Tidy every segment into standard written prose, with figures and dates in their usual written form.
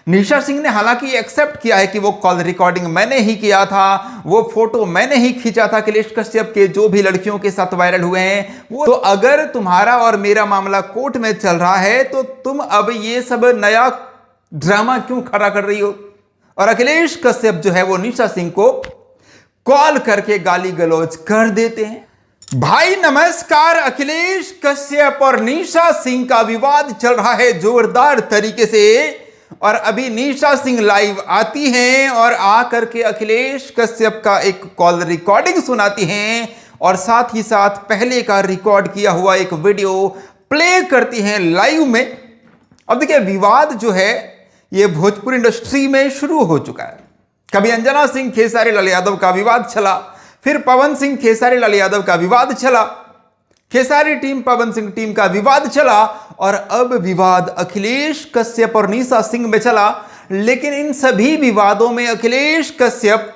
निशा सिंह ने हालांकि एक्सेप्ट किया है कि वो कॉल रिकॉर्डिंग मैंने ही किया था, वो फोटो मैंने ही खींचा था अखिलेश कश्यप के जो भी लड़कियों के साथ वायरल हुए हैं वो। तो अगर तुम्हारा और मेरा मामला कोर्ट में चल रहा है तो तुम अब ये सब नया ड्रामा क्यों खड़ा कर रही हो? और अखिलेश कश्यप जो है वो निशा सिंह को कॉल करके गाली गलौज कर देते हैं। भाई नमस्कार, अखिलेश कश्यप और निशा सिंह का विवाद चल रहा है जोरदार तरीके से और अभी निशा सिंह लाइव आती हैं और आकर के अखिलेश कश्यप का एक कॉल रिकॉर्डिंग सुनाती हैं और साथ ही साथ पहले का रिकॉर्ड किया हुआ एक वीडियो प्ले करती हैं लाइव में। अब देखिए, विवाद जो है ये भोजपुरी इंडस्ट्री में शुरू हो चुका है। कभी अंजना सिंह खेसारी लाल यादव का विवाद चला, फिर पवन सिंह खेसारी लाल यादव का विवाद चला, खेसारी टीम पवन सिंह टीम का विवाद चला और अब विवाद अखिलेश कश्यप और निशा सिंह में चला। लेकिन इन सभी विवादों में अखिलेश कश्यप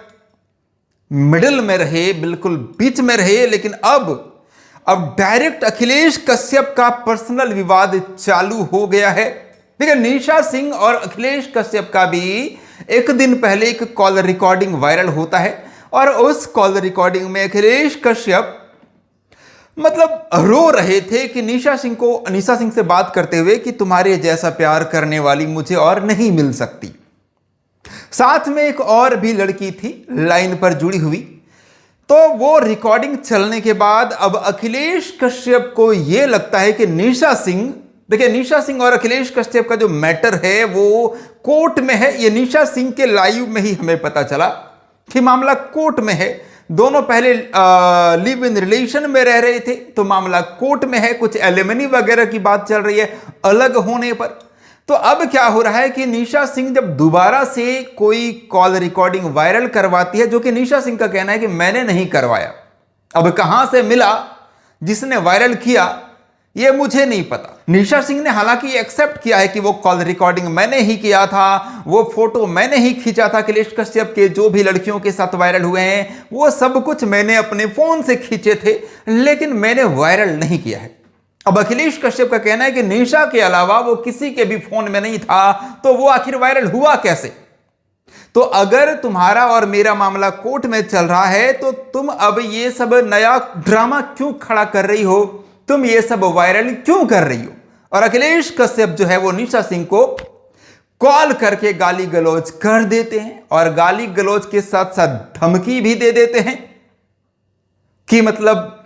मिडिल में रहे, बिल्कुल बीच में रहे। लेकिन अब डायरेक्ट अखिलेश कश्यप का पर्सनल विवाद चालू हो गया है। देखिए, निशा सिंह और अखिलेश कश्यप का भी एक दिन पहले एक कॉल रिकॉर्डिंग वायरल होता है और उस कॉल रिकॉर्डिंग में अखिलेश कश्यप मतलब रो रहे थे कि निशा सिंह से बात करते हुए कि तुम्हारे जैसा प्यार करने वाली मुझे और नहीं मिल सकती। साथ में एक और भी लड़की थी लाइन पर जुड़ी हुई। तो वो रिकॉर्डिंग चलने के बाद अब अखिलेश कश्यप को यह लगता है कि निशा सिंह, देखिए निशा सिंह और अखिलेश कश्यप का जो मैटर है वो कोर्ट में है। ये निशा सिंह के लाइव में ही हमें पता चला कि मामला कोर्ट में है। दोनों पहले लिव इन रिलेशन में रह रहे थे तो मामला कोर्ट में है। कुछ एलिमनी वगैरह की बात चल रही है अलग होने पर। तो अब क्या हो रहा है कि निशा सिंह जब दोबारा से कोई कॉल रिकॉर्डिंग वायरल करवाती है, जो कि निशा सिंह का कहना है कि मैंने नहीं करवाया, अब कहां से मिला जिसने वायरल किया ये मुझे नहीं पता। निशा सिंह ने हालांकि एक्सेप्ट किया है कि वो कॉल रिकॉर्डिंग मैंने ही किया था, वो फोटो मैंने ही खींचा था अखिलेश कश्यप के जो भी लड़कियों के साथ वायरल हुए हैं वो सब कुछ मैंने अपने फोन से खींचे थे, लेकिन मैंने वायरल नहीं किया है। अब अखिलेश कश्यप का कहना है कि निशा के अलावा वो किसी के भी फोन में नहीं था, तो वो आखिर वायरल हुआ कैसे? तो अगर तुम्हारा और मेरा मामला कोर्ट में चल रहा है तो तुम अब ये सब नया ड्रामा क्यों खड़ा कर रही हो? तुम ये सब वायरल क्यों कर रही हो? और अखिलेश कश्यप जो है वो निशा सिंह को कॉल करके गाली गलौज कर देते हैं और गाली गलौज के साथ साथ धमकी भी दे देते हैं कि मतलब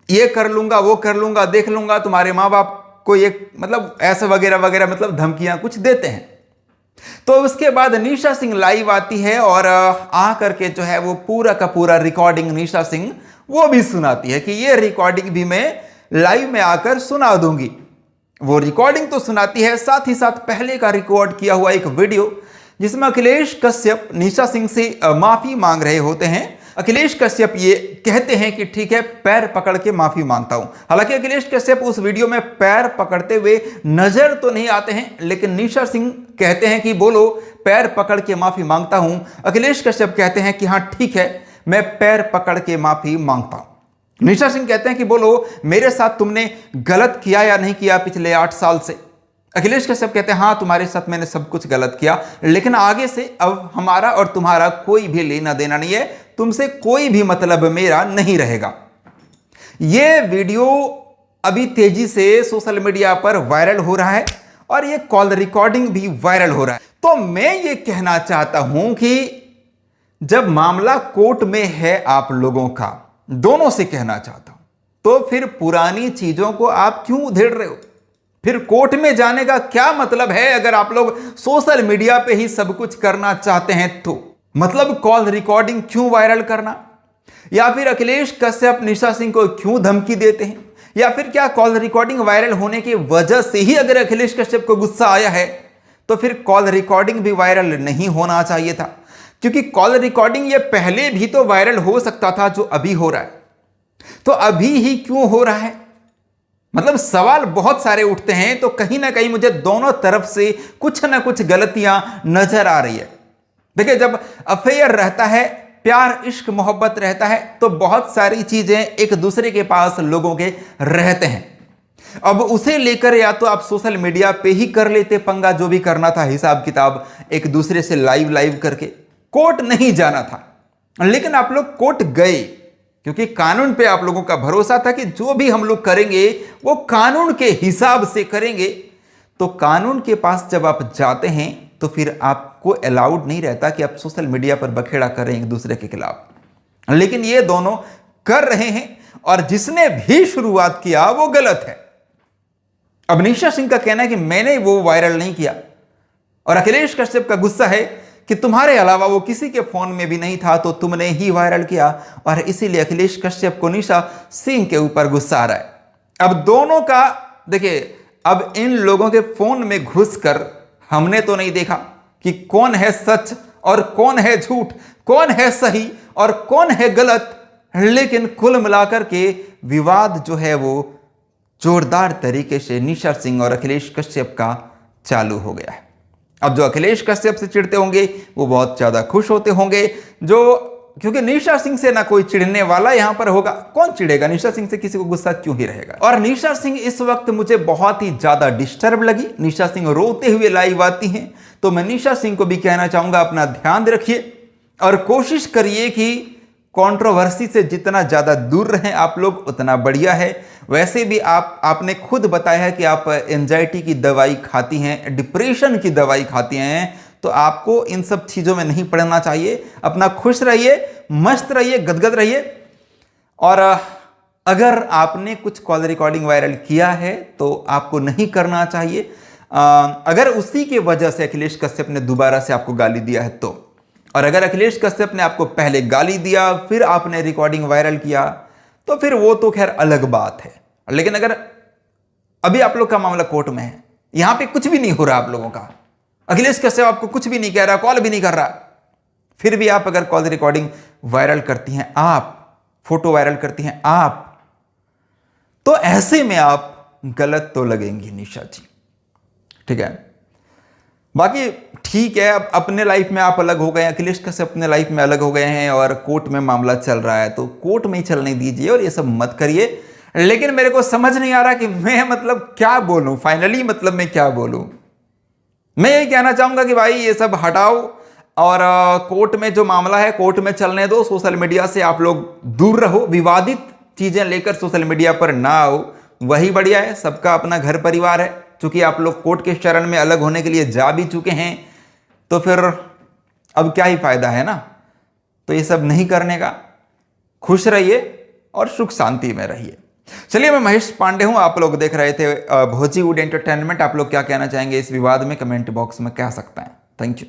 ये कर लूंगा, वो कर लूंगा, देख लूंगा, तुम्हारे मां बाप को ये मतलब ऐसा वगैरह वगैरह मतलब धमकियां कुछ देते हैं। तो उसके बाद निशा सिंह लाइव आती है और आ करके जो है वो पूरा का पूरा रिकॉर्डिंग निशा सिंह वो भी सुनाती है कि ये रिकॉर्डिंग भी मैं लाइव में आकर सुना दूंगी। वो रिकॉर्डिंग तो सुनाती है, साथ ही साथ पहले का रिकॉर्ड किया हुआ एक वीडियो जिसमें अखिलेश कश्यप निशा सिंह से माफी मांग रहे होते हैं। अखिलेश कश्यप ये कहते हैं कि ठीक है, पैर पकड़ के माफी मांगता हूं। हालांकि अखिलेश कश्यप उस वीडियो में पैर पकड़ते हुए नजर तो नहीं आते हैं, लेकिन निशा सिंह कहते हैं कि बोलो पैर पकड़ के माफी मांगता हूं। अखिलेश कश्यप कहते हैं कि हां ठीक है, मैं पैर पकड़ के माफी मांगता हूं। निशा सिंह कहते हैं कि बोलो मेरे साथ तुमने गलत किया या नहीं किया पिछले 8 साल से? अखिलेश कश्यप कहते हैं हां, तुम्हारे साथ मैंने सब कुछ गलत किया, लेकिन आगे से अब हमारा और तुम्हारा कोई भी लेना देना नहीं है, तुमसे कोई भी मतलब मेरा नहीं रहेगा। यह वीडियो अभी तेजी से सोशल मीडिया पर वायरल हो रहा है और यह कॉल रिकॉर्डिंग भी वायरल हो रहा है। तो मैं ये कहना चाहता हूं कि जब मामला कोर्ट में है आप लोगों का, दोनों से कहना चाहता हूं, तो फिर पुरानी चीजों को आप क्यों उधेड़ रहे हो? फिर कोर्ट में जाने का क्या मतलब है अगर आप लोग सोशल मीडिया पे ही सब कुछ करना चाहते हैं? तो मतलब कॉल रिकॉर्डिंग क्यों वायरल करना, या फिर अखिलेश कश्यप निशा सिंह को क्यों धमकी देते हैं, या फिर क्या कॉल रिकॉर्डिंग वायरल होने की वजह से ही अगर अखिलेश कश्यप को गुस्सा आया है तो फिर कॉल रिकॉर्डिंग भी वायरल नहीं होना चाहिए था? क्योंकि कॉल रिकॉर्डिंग ये पहले भी तो वायरल हो सकता था जो अभी हो रहा है, तो अभी ही क्यों हो रहा है? मतलब सवाल बहुत सारे उठते हैं। तो कहीं ना कहीं मुझे दोनों तरफ से कुछ ना कुछ गलतियां नजर आ रही है। देखिए, जब अफेयर रहता है, प्यार इश्क मोहब्बत रहता है, तो बहुत सारी चीजें एक दूसरे के पास लोगों के रहते हैं। अब उसे लेकर या तो आप सोशल मीडिया पे ही कर लेते पंगा, जो भी करना था हिसाब किताब एक दूसरे से लाइव करके, कोर्ट नहीं जाना था। लेकिन आप लोग कोर्ट गए क्योंकि कानून पे आप लोगों का भरोसा था कि जो भी हम लोग करेंगे वो कानून के हिसाब से करेंगे। तो कानून के पास जब आप जाते हैं तो फिर आपको अलाउड नहीं रहता कि आप सोशल मीडिया पर बखेड़ा करें एक दूसरे के खिलाफ। लेकिन ये दोनों कर रहे हैं और जिसने भी शुरुआत किया वो गलत है। अब निशा सिंह का कहना है कि मैंने वो वायरल नहीं किया और अखिलेश कश्यप का गुस्सा है कि तुम्हारे अलावा वो किसी के फोन में भी नहीं था तो तुमने ही वायरल किया, और इसीलिए अखिलेश कश्यप को निशा सिंह के ऊपर गुस्सा आ रहा है। अब दोनों का देखिए, अब इन लोगों के फोन में घुसकर हमने तो नहीं देखा कि कौन है सच और कौन है झूठ, कौन है सही और कौन है गलत, लेकिन कुल मिलाकर के विवाद जो है वो जोरदार तरीके से निशा सिंह और अखिलेश कश्यप का चालू हो गया है। अब जो अखिलेश कश्यप से चिढ़ते होंगे वो बहुत ज्यादा खुश होते होंगे, क्योंकि निशा सिंह से ना कोई चिढ़ने वाला यहां पर होगा। कौन चिढ़ेगा निशा सिंह से, किसी को गुस्सा क्यों ही रहेगा। और निशा सिंह इस वक्त मुझे बहुत ही ज्यादा डिस्टर्ब लगी। निशा सिंह रोते हुए लाइव आती हैं, तो मैं निशा सिंह को भी कहना चाहूंगा अपना ध्यान रखिए और कोशिश करिए कि कंट्रोवर्सी से जितना ज्यादा दूर रहें आप लोग उतना बढ़िया है। वैसे भी आपने खुद बताया है कि आप एंजाइटी की दवाई खाती हैं, डिप्रेशन की दवाई खाती हैं, तो आपको इन सब चीजों में नहीं पड़ना चाहिए। अपना खुश रहिए, मस्त रहिए, गदगद रहिए। और अगर आपने कुछ कॉल रिकॉर्डिंग वायरल किया है तो आपको नहीं करना चाहिए। अगर उसी के वजह से अखिलेश कश्यप ने दोबारा से आपको गाली दिया है तो, और अगर अखिलेश कश्यप ने आपको पहले गाली दिया फिर आपने रिकॉर्डिंग वायरल किया तो फिर वो तो खैर अलग बात है। लेकिन अगर अभी आप लोग का मामला कोर्ट में है, यहां पे कुछ भी नहीं हो रहा आप लोगों का, अखिलेश कश्यप आपको कुछ भी नहीं कह रहा, कॉल भी नहीं कर रहा, फिर भी आप अगर कॉल रिकॉर्डिंग वायरल करती हैं, आप फोटो वायरल करती हैं आप, तो ऐसे में आप गलत तो लगेंगी निशा जी, ठीक है। बाकी ठीक है, अब अपने लाइफ में आप अलग हो गए हैं, अखिलेश कश्यप अपने लाइफ में अलग हो गए हैं और कोर्ट में मामला चल रहा है, तो कोर्ट में ही चलने दीजिए और ये सब मत करिए। लेकिन मेरे को समझ नहीं आ रहा कि मैं मतलब क्या बोलूं, फाइनली मतलब मैं क्या बोलूं। मैं यही कहना चाहूंगा कि भाई ये सब हटाओ और कोर्ट में जो मामला है कोर्ट में चलने दो। सोशल मीडिया से आप लोग दूर रहो, विवादित चीजें लेकर सोशल मीडिया पर ना आओ, वही बढ़िया है। सबका अपना घर परिवार है, चूंकि आप लोग कोर्ट के शरण में अलग होने के लिए जा भी चुके हैं तो फिर अब क्या ही फायदा है ना। तो ये सब नहीं करने का, खुश रहिए और सुख शांति में रहिए। चलिए, मैं महेश पांडे हूं, आप लोग देख रहे थे भोजीवुड एंटरटेनमेंट। आप लोग क्या कहना चाहेंगे इस विवाद में, कमेंट बॉक्स में कह सकते हैं। Thank you.